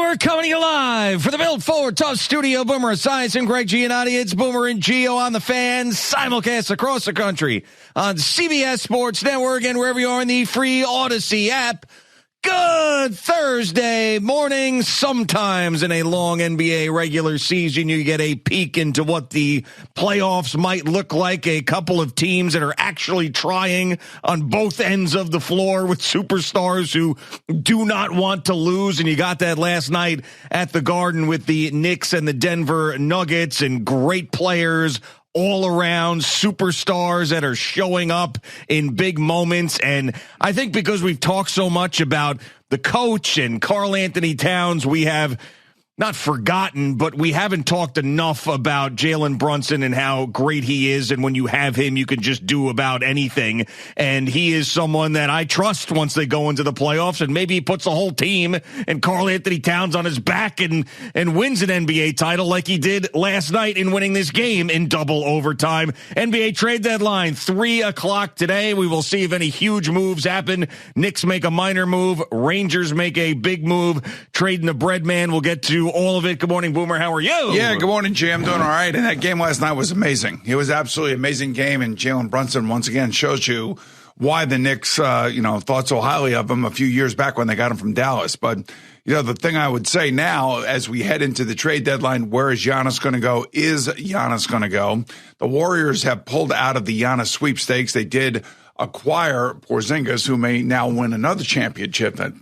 We're coming to you live for the Built Forward Tough Studio. Boomer Esiason, Greg Giannotti. It's Boomer and Gio on the Fan. Simulcast across the country on CBS Sports Network and wherever you are in the free Odyssey app. Good Thursday morning. Sometimes in a long NBA regular season, you get a peek into what the playoffs might look like. A couple of teams that are actually trying on both ends of the floor with superstars who do not want to lose. And you got that last night at the Garden with the Knicks and the Denver Nuggets, and great players all around, superstars that are showing up in big moments. And I think because we've talked so much about the coach and Karl-Anthony Towns, we have not forgotten, but we haven't talked enough about Jalen Brunson and how great he is. And when you have him, you can just do about anything. And he is someone that I trust once they go into the playoffs. And maybe he puts the whole team and Karl-Anthony Towns on his back and wins an NBA title like he did last night in winning this game in double overtime. NBA trade deadline, 3:00 today. We will see if any huge moves happen. Knicks make a minor move. Rangers make a big move. Trading the bread man. We'll get to all of it. Good morning, Boomer. How are you? Yeah, good morning, Jay. I'm doing all right. And that game last night was amazing. It was absolutely amazing game. And Jalen Brunson once again shows you why the Knicks, thought so highly of him a few years back when they got him from Dallas. But, the thing I would say now as we head into the trade deadline, where is Giannis going to go? Is Giannis going to go? The Warriors have pulled out of the Giannis sweepstakes. They did acquire Porzingis, who may now win another championship. But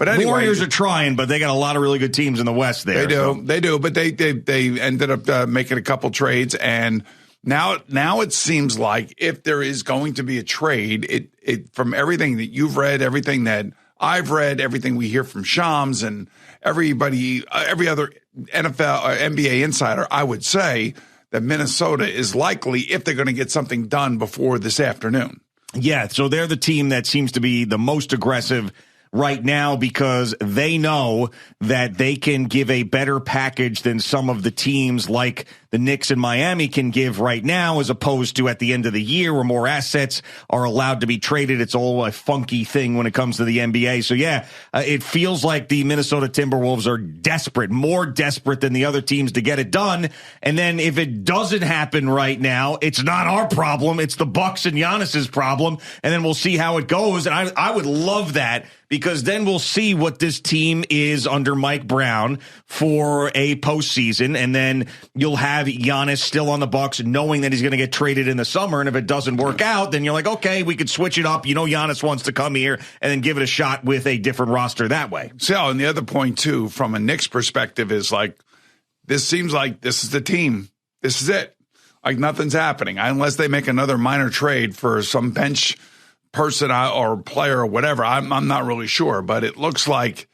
anyway, Warriors are trying, but they got a lot of really good teams in the West there. They do, but they ended up making a couple trades, and now it seems like if there is going to be a trade, it from everything that you've read, everything that I've read, everything we hear from Shams and everybody, every other NFL or NBA insider, I would say that Minnesota is likely, if they're going to get something done before this afternoon. Yeah, so they're the team that seems to be the most aggressive right now because they know that they can give a better package than some of the teams like the Knicks and Miami can give right now, as opposed to at the end of the year where more assets are allowed to be traded. It's all a funky thing when it comes to the NBA. So, it feels like the Minnesota Timberwolves are desperate, more desperate than the other teams to get it done. And then if it doesn't happen right now, it's not our problem. It's the Bucks and Giannis's problem. And then we'll see how it goes. And I would love that, because then we'll see what this team is under Mike Brown for a postseason. And then you'll have Giannis still on the Bucks, knowing that he's going to get traded in the summer. And if it doesn't work out, then you're like, okay, we could switch it up. Giannis wants to come here and then give it a shot with a different roster that way. So, and the other point, too, from a Knicks perspective is like, this seems like this is the team. This is it. Like nothing's happening unless they make another minor trade for some bench person or player or whatever. I'm not really sure, but it looks like,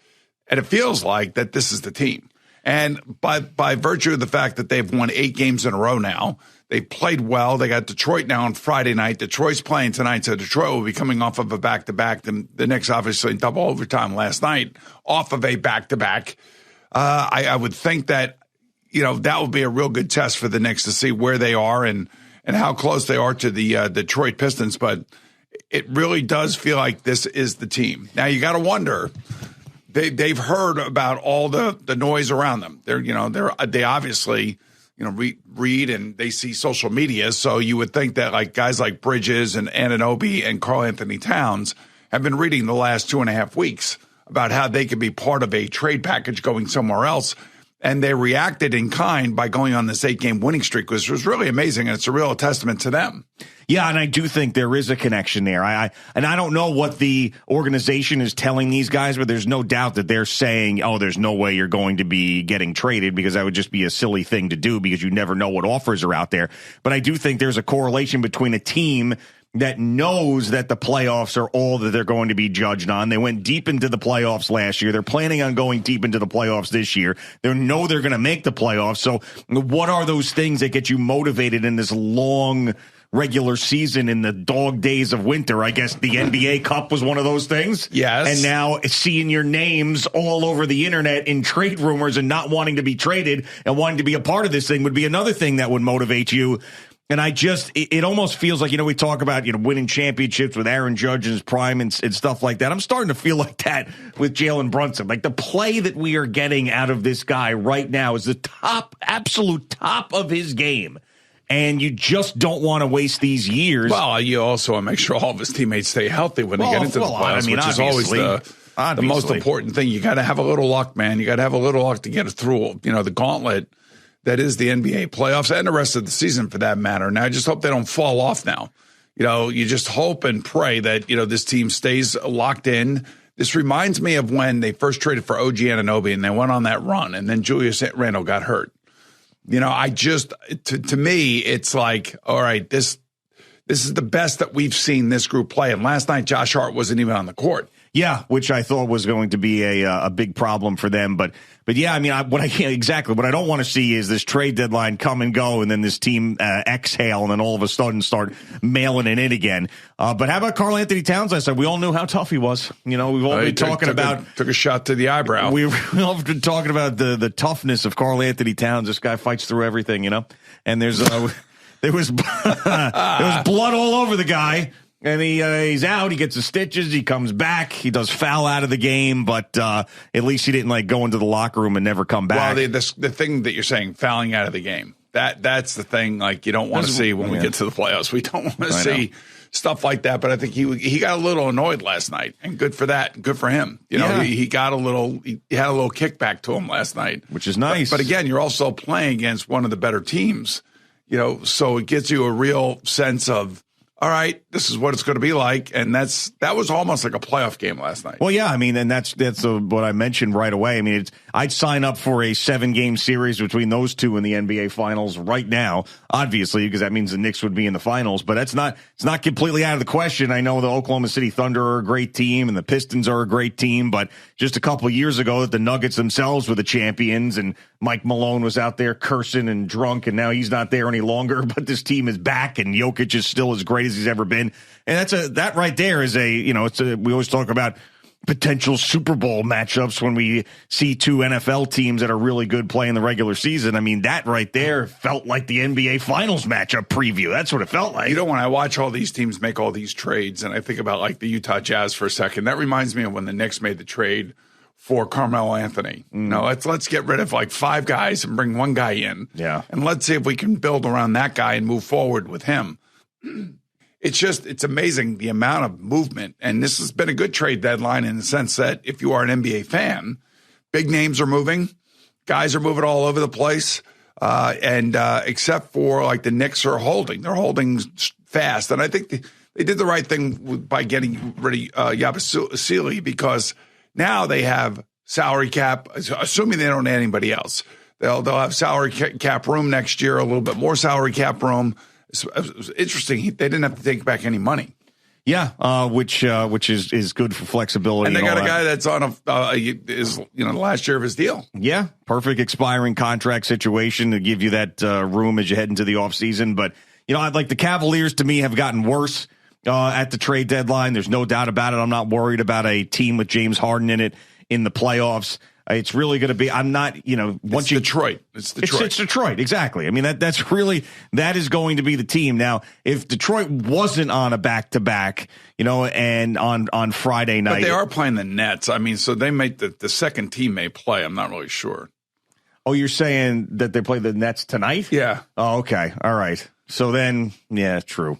and it feels like that this is the team. And by virtue of the fact that they've won 8 games in a row now, they played well. They got Detroit now on Friday night. Detroit's playing tonight, so Detroit will be coming off of a back-to-back. The Knicks obviously in double overtime last night off of a back-to-back. I would think that, that would be a real good test for the Knicks to see where they are and how close they are to the Detroit Pistons. But it really does feel like this is the team. Now you got to wonder. They've heard about all the noise around them. They obviously read and they see social media. So you would think that like guys like Bridges and Anunoby and Karl-Anthony Towns have been reading the last 2.5 weeks about how they could be part of a trade package going somewhere else. And they reacted in kind by going on this 8-game winning streak, which was really amazing. And it's a real testament to them. Yeah, and I do think there is a connection there. I don't know what the organization is telling these guys, but there's no doubt that they're saying, oh, there's no way you're going to be getting traded, because that would just be a silly thing to do because you never know what offers are out there. But I do think there's a correlation between a team that knows that the playoffs are all that they're going to be judged on. They went deep into the playoffs last year. They're planning on going deep into the playoffs this year. They know they're going to make the playoffs. So what are those things that get you motivated in this long regular season in the dog days of winter? I guess the NBA Cup was one of those things. Yes. And now seeing your names all over the internet in trade rumors and not wanting to be traded and wanting to be a part of this thing would be another thing that would motivate you. And it almost feels like, we talk about, winning championships with Aaron Judge in his prime and stuff like that. I'm starting to feel like that with Jalen Brunson. Like the play that we are getting out of this guy right now is the absolute top of his game. And you just don't want to waste these years. Well, you also want to make sure all of his teammates stay healthy when they get into the playoffs, which is always the most important thing. You got to have a little luck, man. You got to have a little luck to get it through, the gauntlet that is the NBA playoffs and the rest of the season for that matter. Now, I just hope they don't fall off now. You just hope and pray that, this team stays locked in. This reminds me of when they first traded for OG Anunoby and they went on that run and then Julius Randle got hurt. To me, it's like, all right, this is the best that we've seen this group play. And last night, Josh Hart wasn't even on the court. Yeah, which I thought was going to be a big problem for them. But yeah, I mean, what I don't want to see is this trade deadline come and go, and then this team exhale, and then all of a sudden start mailing it in again. But how about Karl-Anthony Towns? I said we all knew how tough he was. We've all been talking about took a shot to the eyebrow. We've all been talking about the toughness of Karl-Anthony Towns. This guy fights through everything, And there was blood all over the guy. And he's out. He gets the stitches. He comes back. He does foul out of the game, but at least he didn't go into the locker room and never come back. Well, the thing that you're saying, fouling out of the game, that's the thing. You don't want to see when we get to the playoffs. We don't want to see stuff like that. But I think he got a little annoyed last night, and good for that. Good for him. He had a little kickback to him last night, which is nice. But again, you're also playing against one of the better teams. So it gives you a real sense of, all right, this is what it's going to be like, and that was almost like a playoff game last night. Well, yeah, I mean, and that's what I mentioned right away. I mean, I'd sign up for a 7-game series between those two in the NBA Finals right now, obviously, because that means the Knicks would be in the finals. But it's not completely out of the question. I know the Oklahoma City Thunder are a great team, and the Pistons are a great team, but just a couple of years ago, the Nuggets themselves were the champions, and Mike Malone was out there cursing and drunk, and now he's not there any longer. But this team is back, and Jokic is still as great as he's ever been. And that right there is we always talk about potential Super Bowl matchups when we see two NFL teams that are really good play in the regular season. I mean, that right there felt like the NBA Finals matchup preview. That's what it felt like. When I watch all these teams make all these trades, and I think about the Utah Jazz for a second, that reminds me of when the Knicks made the trade for Carmelo Anthony. Let's get rid of 5 guys and bring one guy in. Yeah. And let's see if we can build around that guy and move forward with him. It's amazing the amount of movement. And this has been a good trade deadline in the sense that if you are an NBA fan, big names are moving. Guys are moving all over the place. And except for the Knicks are holding. They're holding fast. And I think they did the right thing by getting rid of Yabusele, because now they have salary cap, assuming they don't add anybody else. They'll have salary cap room next year, a little bit more salary cap room. It was interesting. They didn't have to take back any money. Yeah, which is good for flexibility. And they got a guy that's on the last year of his deal. Yeah, perfect expiring contract situation to give you that room as you head into the offseason. But, the Cavaliers to me have gotten worse at the trade deadline. There's no doubt about it. I'm not worried about a team with James Harden in it in the playoffs. It's really going to be, I'm not, once Detroit. It's Detroit. It's Detroit. Exactly. I mean, that is going to be the team. Now, if Detroit wasn't on a back-to-back, and on Friday night. But they are playing the Nets. I mean, so they make the second team may play. I'm not really sure. Oh, you're saying that they play the Nets tonight? Yeah. Oh, okay. All right. So then, yeah, true.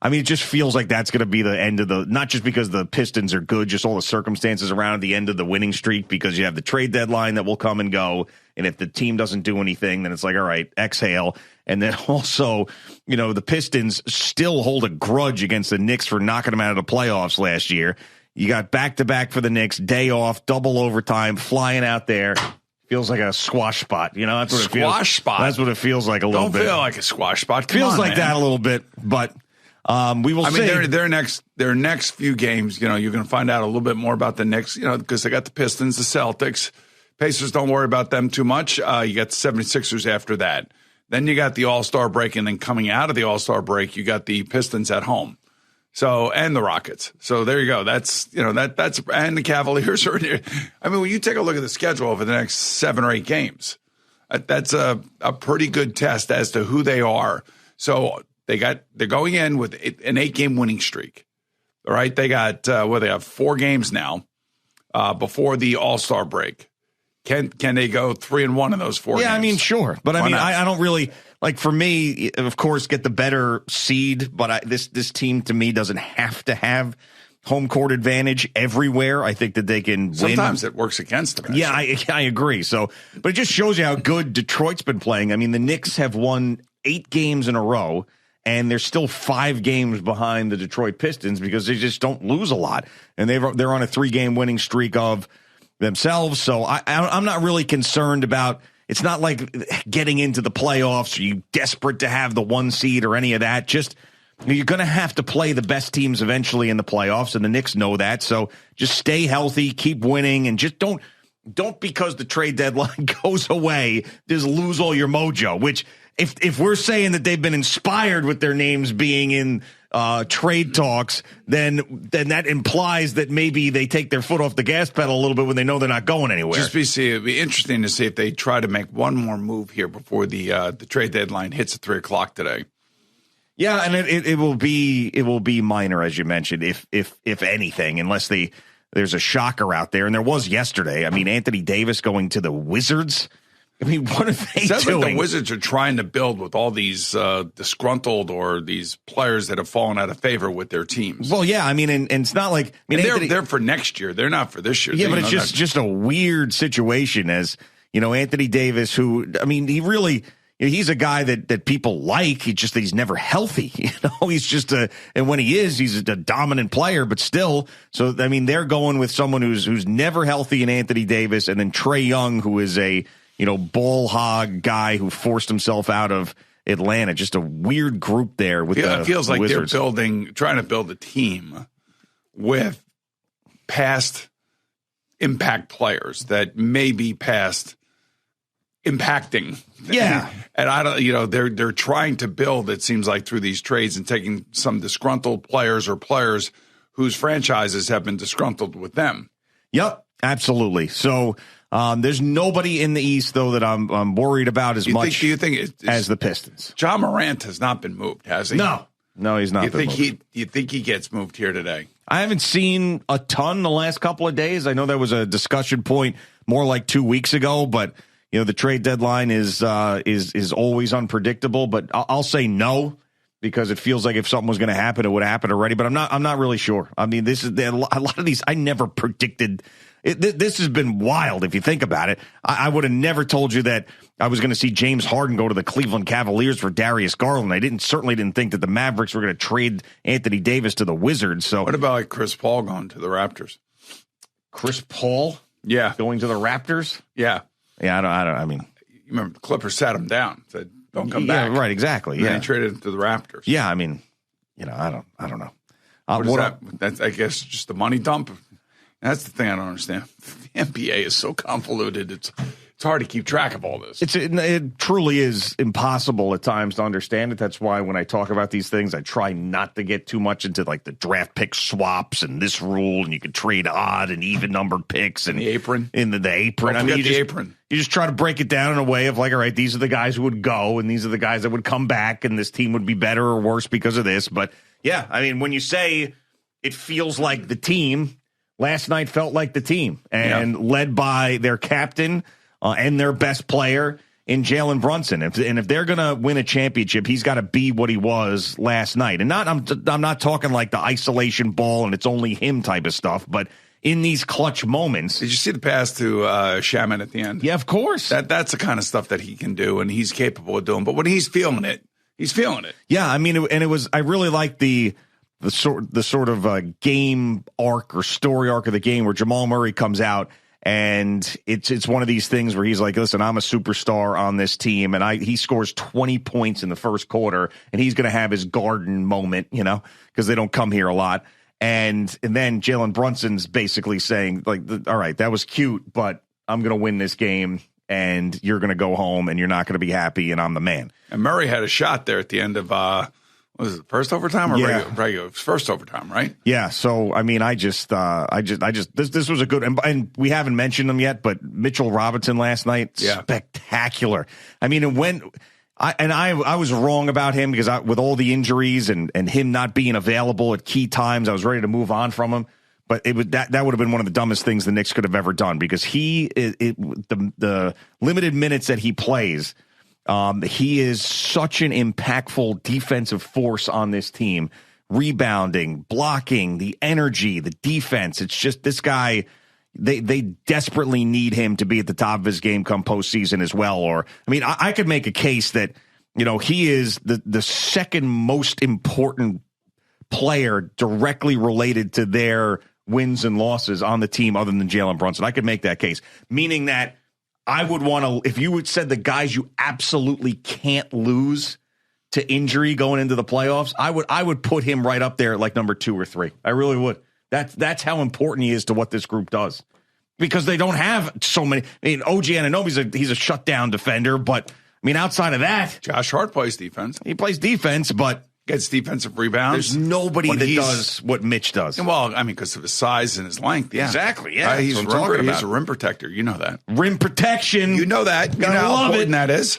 I mean, it just feels like that's going to be the end of not just because the Pistons are good, just all the circumstances around the end of the winning streak, because you have the trade deadline that will come and go. And if the team doesn't do anything, then it's like, all right, exhale. And then also, the Pistons still hold a grudge against the Knicks for knocking them out of the playoffs last year. You got back-to-back for the Knicks, day off, double overtime, flying out there. Feels like a squash spot. That's what it feels. Squash spot? That's what it feels like a little bit. Don't feel like a squash spot. Feels like that a little bit, but... we will see. I mean, their next few games, you're going to find out a little bit more about the Knicks, because they got the Pistons, the Celtics. Pacers, don't worry about them too much. You got the 76ers after that. Then you got the All-Star break, and then coming out of the All-Star break, you got the Pistons at home. So, and the Rockets. So there you go. That's, and the Cavaliers are near. I mean, when you take a look at the schedule over the next 7 or 8 games, that's a pretty good test as to who they are. So they're going in with an 8-game winning streak. All right. They got, they have 4 games now before the All-Star break. Can they go 3-1 in those 4 games? Yeah, I mean, sure. But I mean, I don't really like, for me, of course, get the better seed. But this team to me doesn't have to have home court advantage everywhere. I think that they can win. Sometimes it works against them. Yeah, I agree. So, but it just shows you how good Detroit's been playing. I mean, the Knicks have won 8 games in a row, and they're still 5 games behind the Detroit Pistons because they just don't lose a lot. And they're on a 3-game winning streak of themselves. So I'm not really concerned about, it's not like getting into the playoffs. Are you desperate to have the 1 seed or any of that? Just, you're going to have to play the best teams eventually in the playoffs, and the Knicks know that. So just stay healthy, keep winning, and just don't because the trade deadline goes away, just lose all your mojo, which if we're saying that they've been inspired with their names being in trade talks, then that implies that maybe they take their foot off the gas pedal a little bit when they know they're not going anywhere. It'd be interesting to see if they try to make one more move here before the trade deadline hits at 3:00 today. Yeah, and it will be minor, as you mentioned, if anything, unless there's a shocker out there, and there was yesterday. I mean, Anthony Davis going to the Wizards. I mean, what are they doing? Like the Wizards are trying to build with all these disgruntled or these players that have fallen out of favor with their teams. Well, yeah, I mean, and it's not like, I mean, they're for next year. They're not for this year. Yeah, but it's just a weird situation, as you know, Anthony Davis, who, I mean, he's a guy that people like. He's never healthy. You know, he's just and when he is, he's a dominant player, but still. So, I mean, they're going with someone who's never healthy in Anthony Davis, and then Trae Young, who is a, ball hog guy who forced himself out of Atlanta. Just a weird group there with it feels like Wizards. They're trying to build a team with past impact players that may be past impacting. Yeah. And I don't, they're trying to build, it seems like, through these trades and taking some disgruntled players or players whose franchises have been disgruntled with them. Yep, absolutely. So there's nobody in the East, though, that I'm worried about as much as the Pistons. John Morant has not been moved, has he? No, he's not. You think he gets moved here today? I haven't seen a ton the last couple of days. I know that was a discussion point more like 2 weeks ago, but the trade deadline is always unpredictable. But I'll say no, because it feels like if something was going to happen, it would have happened already. But I'm not really sure. I mean, this is a lot of these I never predicted. This has been wild if you think about it. I would have never told you that I was going to see James Harden go to the Cleveland Cavaliers for Darius Garland. I certainly didn't think that the Mavericks were going to trade Anthony Davis to the Wizards. So what about Chris Paul going to the Raptors? Chris Paul, going to the Raptors, yeah. I don't. I mean, you remember the Clippers sat him down, said, "Don't come back." Right, exactly. And they traded him to the Raptors. Yeah, I mean, I don't know. What is that? That's, I guess, just the money dump. That's the thing I don't understand. The NBA is so convoluted. It's hard to keep track of all this. It truly is impossible at times to understand it. That's why when I talk about these things, I try not to get too much into like the draft pick swaps and this rule, and you can trade odd and even numbered picks and the apron. In the apron. Apron. You just try to break it down in a way of like, all right, these are the guys who would go, and these are the guys that would come back, and this team would be better or worse because of this. But yeah, I mean, when you say it feels like the team, last night felt like the team, and led by their captain and their best player in Jalen Brunson. If they're going to win a championship, he's got to be what he was last night. And I'm not talking like the isolation ball and it's only him type of stuff, but in these clutch moments. Did you see the pass to Shaman at the end? Yeah, of course. That's the kind of stuff that he can do and he's capable of doing. But when he's feeling it, he's feeling it. Yeah, I mean, I really like the sort of game arc or story arc of the game where Jamal Murray comes out. And it's one of these things where he's like, listen, I'm a superstar on this team. And he scores 20 points in the first quarter, and he's going to have his Garden moment, because they don't come here a lot. And then Jalen Brunson's basically saying, like, all right, that was cute, but I'm going to win this game, and you're going to go home, and you're not going to be happy, and I'm the man. And Murray had a shot there at the end of was it first overtime or regular? First overtime, right? Yeah. So I mean, this was a good, and we haven't mentioned them yet, but Mitchell Robinson last night, spectacular. I mean, I was wrong about him because with all the injuries and him not being available at key times, I was ready to move on from him. But that would have been one of the dumbest things the Knicks could have ever done, because the limited minutes that he plays, he is such an impactful defensive force on this team. Rebounding, blocking, the energy, the defense. It's just this guy. They desperately need him to be at the top of his game come postseason as well. Or, I mean, I could make a case that, he is the second most important player directly related to their wins and losses on the team other than Jalen Brunson. I could make that case, meaning that I would want to, if you had said the guys you absolutely can't lose to injury going into the playoffs, I would put him right up there at like number 2 or 3. I really would. That's how important he is to what this group does, because they don't have so many. I mean, OG Anunoby's he's a shutdown defender, but I mean, outside of that, Josh Hart plays defense. He plays defense, but gets defensive rebounds. There's nobody that does what Mitch does. Well, I mean, because of his size and his length. Yeah, exactly. Yeah, he's a rim protector. You know that. Rim protection. You know that. You know how important that is.